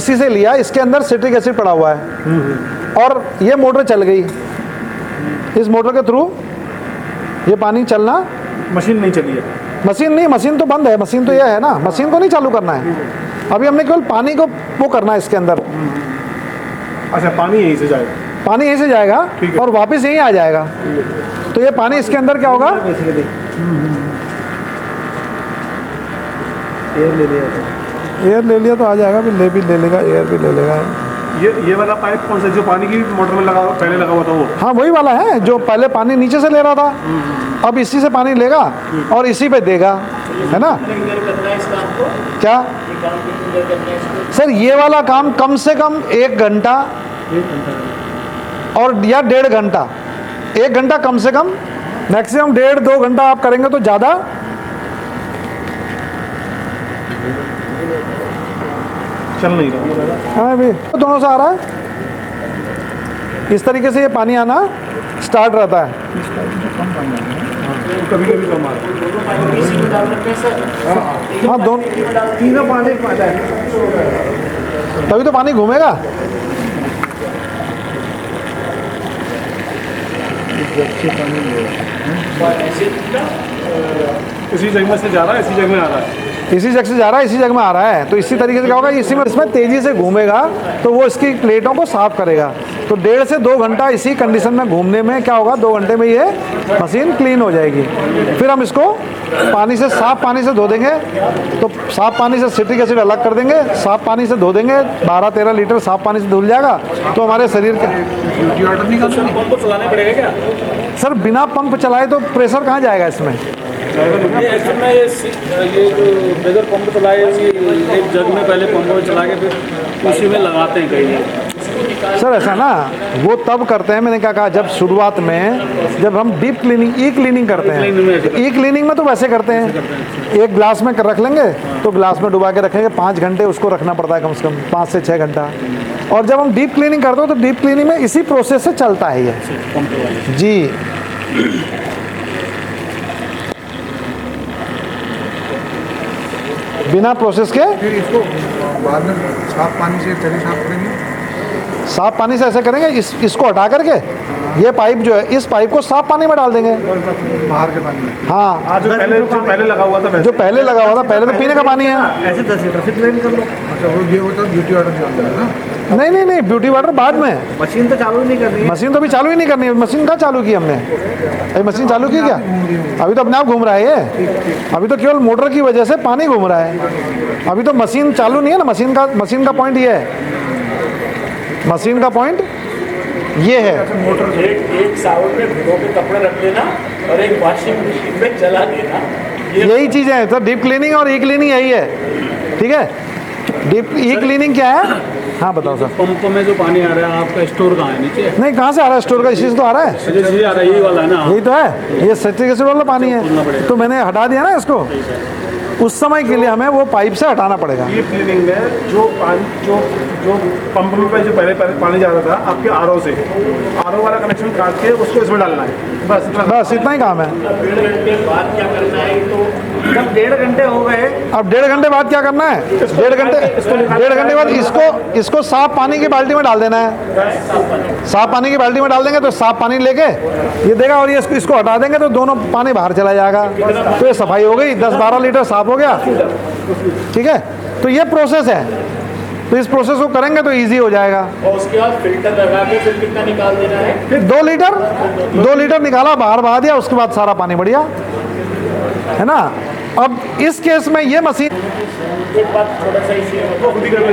इसी से लिया, इसके अंदर सिट्रिक एसिड पड़ा हुआ है और ये मोटर चल गई, इस मोटर के थ्रू ये पानी चलना, मशीन नहीं चली है, मशीन नहीं, मशीन तो बंद है, मशीन तो ये है ना, मशीन को नहीं चालू करना है, अभी हमने केवल पानी को वो करना है इसके अंदर। अच्छा, पानी यहीं से जाएगा, पानी यहीं से जाएगा और वापस यहीं आ जाएगा। तो ये पानी इसके अंदर क्या होगा, एयर ले लिया तो आ जाएगा, भी ले लेगा, एयर भी ले लेगा। ये वाला पाइप कौन सा, जो पानी की मोटर में पहले लगा हुआ था वो? हाँ वही वाला है जो पहले पानी नीचे से ले रहा था, अब इसी से पानी लेगा और इसी पे देगा, है ना। क्या सर, ये वाला काम कम से कम 1 घंटा और या 1.5 घंटा, 1 घंटा कम से कम, मैक्सिमम 1.5-2 घंटा आप करेंगे तो ज़्यादा। चल नहीं रहा। हाँ भी तो दोनों से आ रहा है, इस तरीके से ये पानी आना स्टार्ट रहता है। कभी कभी कम आ रहा है। हाँ दोनों, तीनों पानी तभी तो पानी घूमेगा। इसी जगह से जा रहा है, इसी जगह में आ रहा है, इसी जगह से जा रहा है, इसी जगह में आ रहा है। तो इसी तरीके से क्या होगा, इसी में इसमें तेज़ी से घूमेगा तो वो इसकी प्लेटों को साफ़ करेगा। तो 1.5 से 2 घंटा इसी कंडीशन में घूमने में क्या होगा, 2 घंटे में ये मशीन क्लीन हो जाएगी। फिर हम इसको पानी से, साफ़ पानी से धो देंगे। तो साफ़ पानी से सिट्रिक एसिड अलग कर देंगे, साफ़ पानी से धो देंगे, 12-13 लीटर साफ़ पानी से धुल जाएगा। तो हमारे शरीर के पंप चलाने पड़ेगा क्या? सर बिना पंप चलाए तो प्रेशर कहाँ जाएगा इसमें। ये जो बगैर पंप चलाए, एक जग में पहले पंप चला के फिर उसी में लगाते हैं कहीं। सर ऐसा ना, वो तब करते हैं, मैंने क्या कहा, जब शुरुआत में जब हम डीप क्लीनिंग, ई क्लीनिंग करते हैं, ई क्लीनिंग में तो वैसे करते हैं, एक ग्लास में रख लेंगे तो ग्लास में डुबा के रखेंगे, 5 घंटे उसको रखना पड़ता है, कम से कम 5 से 6 घंटा। और जब हम डीप क्लीनिंग करते हो तो डीप क्लीनिंग में इसी प्रोसेस से चलता है ये जी। बिना प्रोसेस के फिर इसको बाद में साफ पानी से चले साफ करेंगे, साफ पानी से ऐसे करेंगे, इसको हटा करके ये पाइप जो है, इस पाइप को साफ पानी में डाल देंगे, बाहर के पानी में। हाँ जो पहले लगा हुआ था, जो पहले लगा हुआ था, पहले तो पीने का पानी है। ऐसे 10 लीटर फिर क्लीन कर लो। अच्छा, वो ये होता है ब्यूटी वाटर जो है ना। नहीं, ब्यूटी वाटर बाद में। मशीन तो चालू नहीं करनी है, मशीन तो अभी चालू ही नहीं करनी है। मशीन कहाँ चालू की हमने, अभी मशीन चालू की क्या, अभी तो अपने आप घूम रहा है ये, अभी तो केवल मोटर की वजह से पानी घूम रहा है, अभी तो मशीन चालू नहीं है ना। मशीन का पॉइंट ये है, मशीन का पॉइंट ये है। मोटर एक साबुन में भिगो के कपड़े रख लेना और एक वॉशिंग मशीन में चला देना, यही चीज़ है। तो डीप क्लीनिंग और ई क्लीनिंग यही है, ठीक है। डीप ई क्लीनिंग क्या है, हाँ बताओ सर। पंप में जो पानी आ रहा है आपका स्टोर कहाँ है, नीचे? नहीं, कहाँ से आ रहा है, स्टोर का इसी से तो आ रहा है, ये आ रहा है, यही वाला है ना। यही तो है, ये सिट्रिक एसिड वाला पानी है। तो मैंने हटा दिया ना इसको, उस समय के लिए हमें वो पाइप से हटाना पड़ेगा। ये क्लीनिंग में जो पंप में जो पहले पानी जा रहा था आपके आरओ से, आरओ वाला कनेक्शन काट के उसको इसमें डालना है, बस इतना ही काम है। 1.5 घंटे बाद क्या करना है, तो जब 1.5 घंटे हो गए, अब 1.5 घंटे बाद क्या करना है, 1.5 घंटे बाद इसको साफ पानी की बाल्टी में डाल देना है। साफ पानी की बाल्टी में डाल देंगे तो साफ पानी लेके ये देगा और ये इसको हटा देंगे तो दोनों पानी बाहर चला जाएगा। तो ये सफाई हो गई, 10-12 लीटर साफ हो गया, ठीक है। तो ये प्रोसेस है, तो इस प्रोसेस को करेंगे तो इजी हो जाएगा। और उसके बाद फिल्टर लगा के फिर कितना निकाल देना है, फिर 2 लीटर निकाला, बाहर बहा दिया, उसके बाद सारा पानी बढ़िया, है ना। अब इस केस में ये मशीन, एक बात थोड़ा सा इसी फिल्टर जो है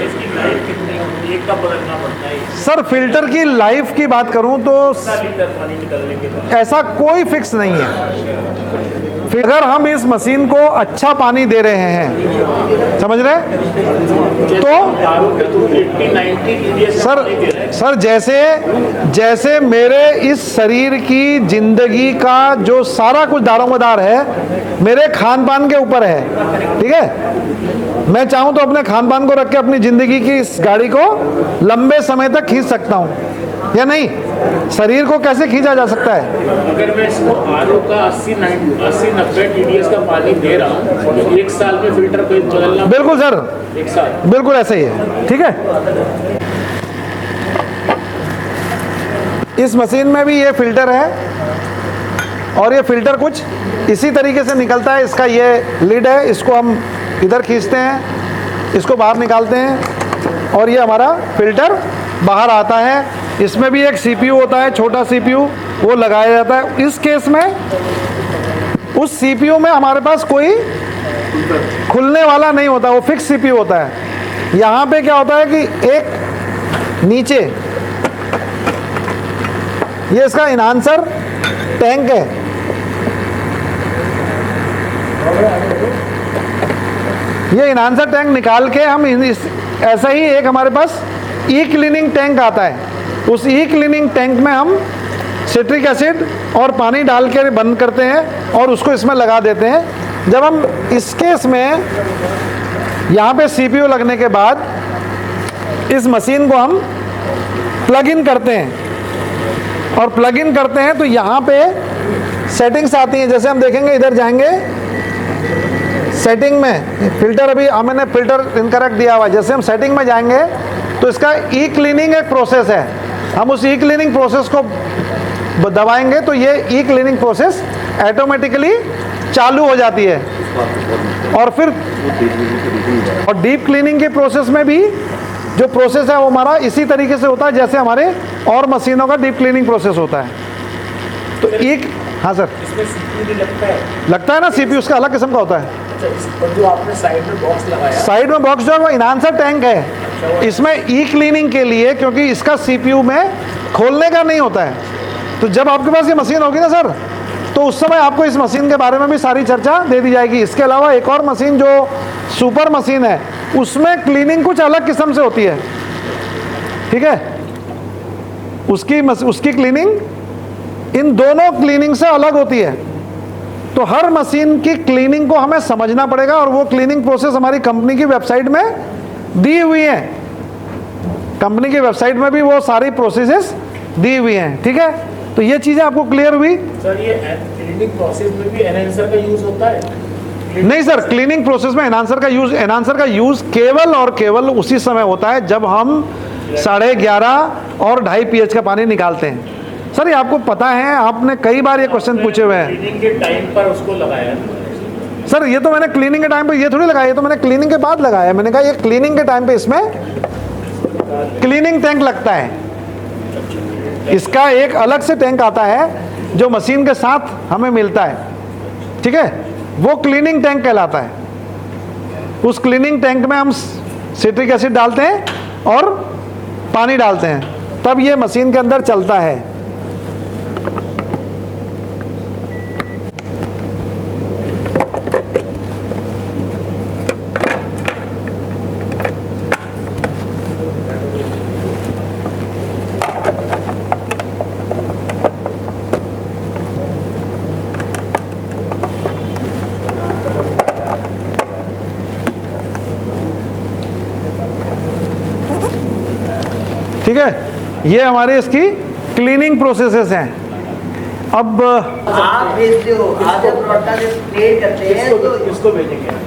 इसकी लाइफ कितनी होती है, कब बदलना पड़ता है? सर फिल्टर की लाइफ की बात करूं तो लीटर पानी निकलने के बाद ऐसा कोई फिक्स नहीं है। फिर अगर हम इस मशीन को अच्छा पानी दे रहे हैं, समझ रहे, तो सर जैसे मेरे इस शरीर की जिंदगी का जो सारा कुछ दारोमदार है मेरे खान पान के ऊपर है, ठीक है। मैं चाहूं तो अपने खान पान को रख के अपनी जिंदगी की इस गाड़ी को लंबे समय तक खींच सकता हूं, या नहीं? शरीर को कैसे खींचा जा सकता है? अगर मैं इसको आरओ का 80-90 TDS का पानी दे रहा हूँ तो 1 साल में फिल्टर को बदलना? बिल्कुल सर, 1 साल, बिल्कुल ऐसा ही है। ठीक है, इस मशीन में भी ये फिल्टर है और ये फिल्टर कुछ इसी तरीके से निकलता है। इसका ये लिड है, इसको हम इधर खींचते हैं, इसको बाहर निकालते हैं और ये हमारा फिल्टर बाहर आता है। इसमें भी एक CPU होता है, छोटा CPU, वो लगाया जाता है। इस केस में उस CPU में हमारे पास कोई खुलने वाला नहीं होता, वो फिक्स CPU होता है। यहाँ पे क्या होता है कि एक नीचे ये इसका इनहांसर टैंक है, ये इनहांसर टैंक निकाल के हम ऐसा ही एक हमारे पास ई क्लीनिंग टैंक आता है। उस ई क्लीनिंग टैंक में हम सिट्रिक एसिड और पानी डाल के बंद करते हैं और उसको इसमें लगा देते हैं। जब हम इस केस में यहाँ पे CPU लगने के बाद इस मशीन को हम प्लग इन करते हैं और प्लग इन करते हैं तो यहाँ पे सेटिंग्स आती हैं। जैसे हम देखेंगे, इधर जाएंगे सेटिंग में, फिल्टर अभी हमने फिल्टर इनकरेक्ट दिया हुआ है। जैसे हम सेटिंग में जाएंगे तो इसका ई क्लीनिंग एक प्रोसेस है, हम उस ई क्लीनिंग प्रोसेस को दबाएंगे तो ये ई क्लीनिंग प्रोसेस ऑटोमेटिकली चालू हो जाती है। और फिर और डीप क्लीनिंग के प्रोसेस में भी जो प्रोसेस है वो हमारा इसी तरीके से होता है जैसे हमारे और मशीनों का डीप क्लीनिंग प्रोसेस होता है। तो एक, हाँ सर, इसमें CPU भी लगता है ना, CPU उसका अलग किस्म का होता है। अच्छा, इस पर जो आपने साइड में बॉक्स लगाया, साइड में बॉक्स जो है वो इनहांसर टैंक है। इसमें ई क्लीनिंग के लिए, क्योंकि इसका CPU में खोलने का नहीं होता है। तो जब आपके पास ये मशीन होगी ना सर, तो उस समय आपको इस मशीन के बारे में भी सारी चर्चा दे दी जाएगी। इसके अलावा एक और मशीन जो सुपर मशीन है, उसमें क्लीनिंग कुछ अलग किस्म से होती है। ठीक है, उसकी क्लीनिंग इन दोनों क्लीनिंग से अलग होती है। तो हर मशीन की क्लीनिंग को हमें समझना पड़ेगा और वो क्लीनिंग प्रोसेस हमारी कंपनी की वेबसाइट में दी हुई है। कंपनी की वेबसाइट में भी वो सारी प्रोसेसेस दी हुई हैं। ठीक है, तो ये चीज़ें आपको क्लियर हुई? सर ये क्लीनिंग प्रोसेस में भी एनहांसर का यूज होता है? नहीं सर, क्लीनिंग प्रोसेस में एनहांसर का यूज केवल और केवल उसी समय होता है जब हम 11.5 और 2.5 pH का पानी निकालते हैं। सर ये आपको पता है, आपने कई बार ये क्वेश्चन पूछे हुए हैं। क्लीनिंग के टाइम पर उसको लगाया सर, ये तो मैंने क्लीनिंग के टाइम पे ये थोड़ी लगाया, ये तो मैंने क्लीनिंग के बाद लगाया। मैंने कहा ये क्लीनिंग के टाइम पे इसमें क्लीनिंग टैंक लगता है। इसका एक अलग से टैंक आता है जो मशीन के साथ हमें मिलता है। ठीक है, वो क्लीनिंग टैंक कहलाता है। उस क्लीनिंग टैंक में हम सिट्रिक एसिड डालते हैं और पानी डालते हैं, तब ये मशीन के अंदर चलता है। ठीक है, ये हमारे इसकी क्लीनिंग प्रोसेसेस हैं। अब आप भेजते हो, आप जब ब्रॉडकास्ट क्रिएट करते हैं तो इसको भेजेंगे।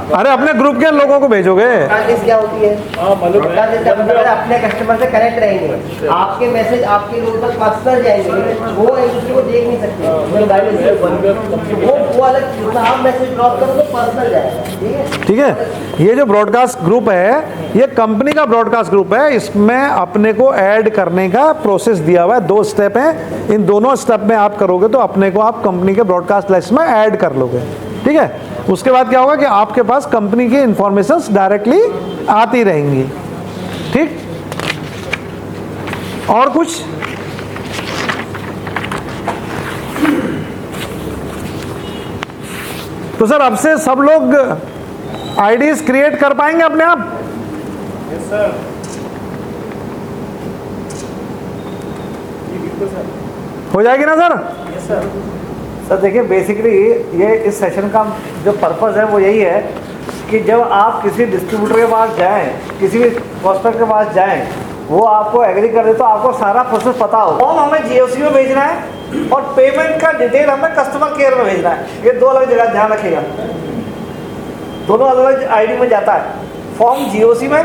अरे अपने ग्रुप के लोगों को भेजोगे। ब्रॉडकास्ट क्या होती है? ब्रॉडकास्ट अपने कस्टमर से कनेक्ट रहेंगे, आपके मैसेज आपके लोगों तक पर्सनल जाएंगे, वो एक दूसरे को देख नहीं सकते। वो अलग, आप मैसेज ड्रॉप करो तो पर्सनल जाएगा। ठीक है, ये जो ब्रॉडकास्ट ग्रुप है ये कंपनी का ब्रॉडकास्ट ग्रुप है। इसमें अपने को ऐड करने का प्रोसेस दिया हुआ है, 2 स्टेप हैं। इन दोनों स्टेप में आप करोगे तो अपने को आप कंपनी के ब्रॉडकास्ट लिस्ट में ऐड कर लोगे। ठीक है, उसके बाद क्या होगा कि आपके पास कंपनी की इंफॉर्मेशंस डायरेक्टली आती रहेंगी। ठीक, और कुछ? तो सर अब से सब लोग आईडीज क्रिएट कर पाएंगे अपने आप? Yes sir. हो जाएगी ना सर? Yes sir. सर देखिए, बेसिकली ये इस सेशन का जो पर्पस है वो यही है कि जब आप किसी डिस्ट्रीब्यूटर के पास जाएं, किसी भी प्रोस्पेक्ट के पास जाएं, वो आपको एग्री कर दे तो आपको सारा प्रोसेस पता हो। फॉर्म हमें जीओसी में भेजना है और पेमेंट का डिटेल हमें कस्टमर केयर में भेजना है। ये दो अलग जगह ध्यान रखिएगा, दोनों अलग अलग आईडी में जाता है। फॉर्म जीओसी में,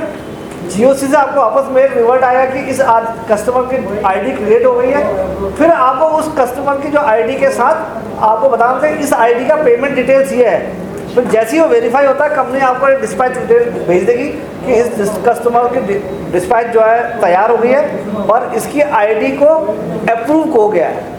जीओसी से आपको वापस मेल रिवर्ट आएगा कि इस कस्टमर की आईडी क्रिएट हो गई है। फिर आपको उस कस्टमर की जो आईडी के साथ आपको बताना था इस आईडी का पेमेंट डिटेल्स ये है। फिर जैसे ही वो वेरीफाई होता है कंपनी आपको एक डिस्पैच डिटेल भेज देगी कि इस कस्टमर की डिस्पैच जो है तैयार हो गई है और इसकी आईडी को अप्रूव हो गया है।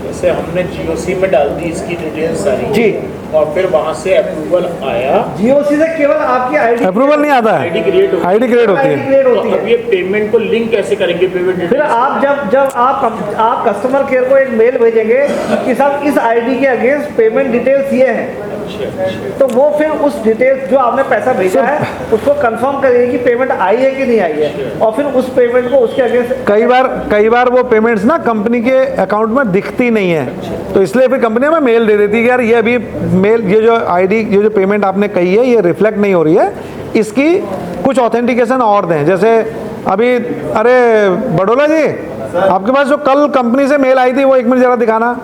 जैसे हमने जीओसी में डाल दी इसकी डिटेल सारी जी, और फिर वहाँ से अप्रूवल आया। जीओसी से केवल आपकी आईडी अप्रूवल नहीं आता है, आईडी क्रिएट आईडी क्रिएट होती है। क्रिएट होती तो अब है। ये पेमेंट को लिंक कैसे करेंगे पेमेंट फिर डिटेल? आप जब आप कस्टमर केयर को एक मेल भेजेंगे कि साहब इस आईडी के अगेंस्ट पेमेंट डिटेल्स ये हैं, तो वो फिर उस डिटेल्स जो आपने पैसा भेजा है उसको कंफर्म करेगी कि पेमेंट आई है कि नहीं आई है, और फिर उस पेमेंट को उसके अगेंस्ट कई बार वो पेमेंट्स ना कंपनी के अकाउंट में दिखती नहीं है, तो इसलिए फिर कंपनी हमें मेल दे देती है कि यार ये अभी मेल, ये जो आईडी, ये जो पेमेंट आपने कही है ये रिफ्लेक्ट नहीं हो रही है, इसकी कुछ ऑथेंटिकेशन और दें। जैसे अभी, अरे बडोला जी, आपके पास जो कल कंपनी से मेल आई थी वो एक मिनट जरा दिखाना।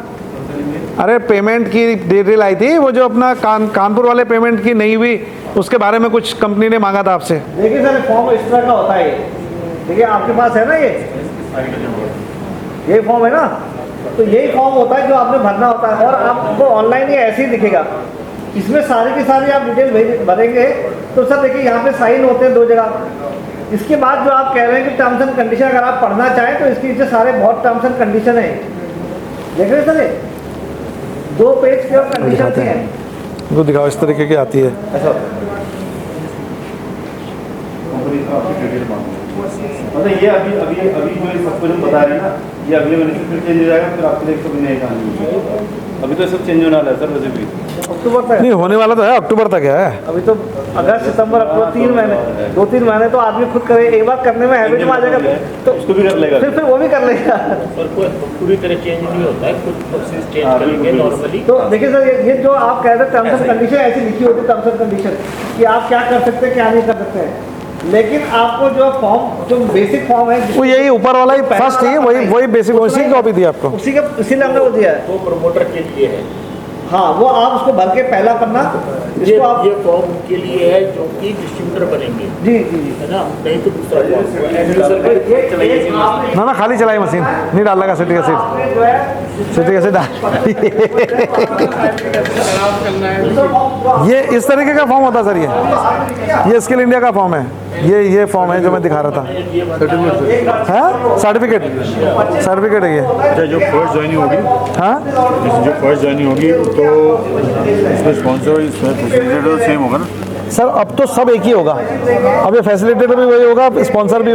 अरे पेमेंट की डिटेल आई थी, वो जो अपना कानपुर वाले पेमेंट की नहीं हुई उसके बारे में कुछ कंपनी ने मांगा था आपसे। देखिए सर, फॉर्म इस तरह का होता है। देखिए आपके पास है ना ये फॉर्म है ना, तो यही फॉर्म होता है जो आपने भरना होता है और आपको ऑनलाइन ये ऐसे ही दिखेगा। इसमें सारी की सारी आप डिटेल भरेंगे तो सर देखिए यहाँ पे साइन होते हैं 2 जगह। इसके बाद जो आप कह रहे हैं कि टर्म्स एंड कंडीशन अगर आप पढ़ना चाहें तो इसके नीचे सारे बहुत टर्म्स एंड कंडीशन है। देख रहे सर, ये 2 पेज के और कंडीशन हैं। वो दिखाओ, इस तरीके की आती है। ऐसा मतलब ये अभी अभी अभी जो ये सब कुछ हम बता रहे हैं ना, ये अगले महीने से फिर चेंज हो जाएगा, फिर आपके लिए 100 नए कहानी। अभी तो सब चेंज होने वाला है सर, वैसे भी अक्टूबर तक नहीं होने वाला तो है, अक्टूबर तक है। अभी तो अगस्त सितंबर अक्टूबर 3 महीने, 2-3 महीने तो आदमी खुद करे। एक बार करने में हैबिट में आ जाएगा तो उसको भी कर लेगा। फिर वो भी कर लेगा। और कोई पूरी तरह चेंज नहीं होता है, कुछ प्रोसेस चेंज करेंगे नॉर्मली। तो देखिए सर, ये जो आप कह रहे हैं टर्म्स एंड कंडीशन ऐसी लिखी होती है, टर्म्स एंड कंडीशन कि आप क्या कर सकते हैं क्या नहीं कर सकते हैं। लेकिन आपको जो फॉर्म, जो बेसिक फॉर्म है वो यही ऊपर वाला ही फर्स्ट ही वही बेसिक, उसी की कॉपी दी आपको। उसी का, इसीलिए हमने वो दिया है। वो प्रमोटर के लिए है। हाँ, वो आप उसको भर के पहला पन्ना इसको आप ये फॉर्म के लिए है जो कि डिस्ट्रीब्यूटर बनेंगे, जी जी जी है ना, नहीं तो दूसरा फॉर्म चलाइए। ना ना खाली चलाई मशीन, नहीं डाल लगा सिटी एसिड, आपने जो है सिटी एसिड डाल। ये इस तरीके का फॉर्म होता है सर, ये स्किल इंडिया का फॉर्म है। ये फॉर्म है जो मैं दिखा रहा था, है सर्टिफिकेट है ये। जो फर्स्ट ज्वाइनिंग होगी, हाँ जो फर्स्ट ज्वाइनिंग होगी तो इसमें स्पॉन्सर, इसमें फैसिलिटेटर सेम होगा ना सर, अब तो सब एक ही होगा। अब ये फैसिलिटेटर भी वही होगा, स्पॉन्सर भी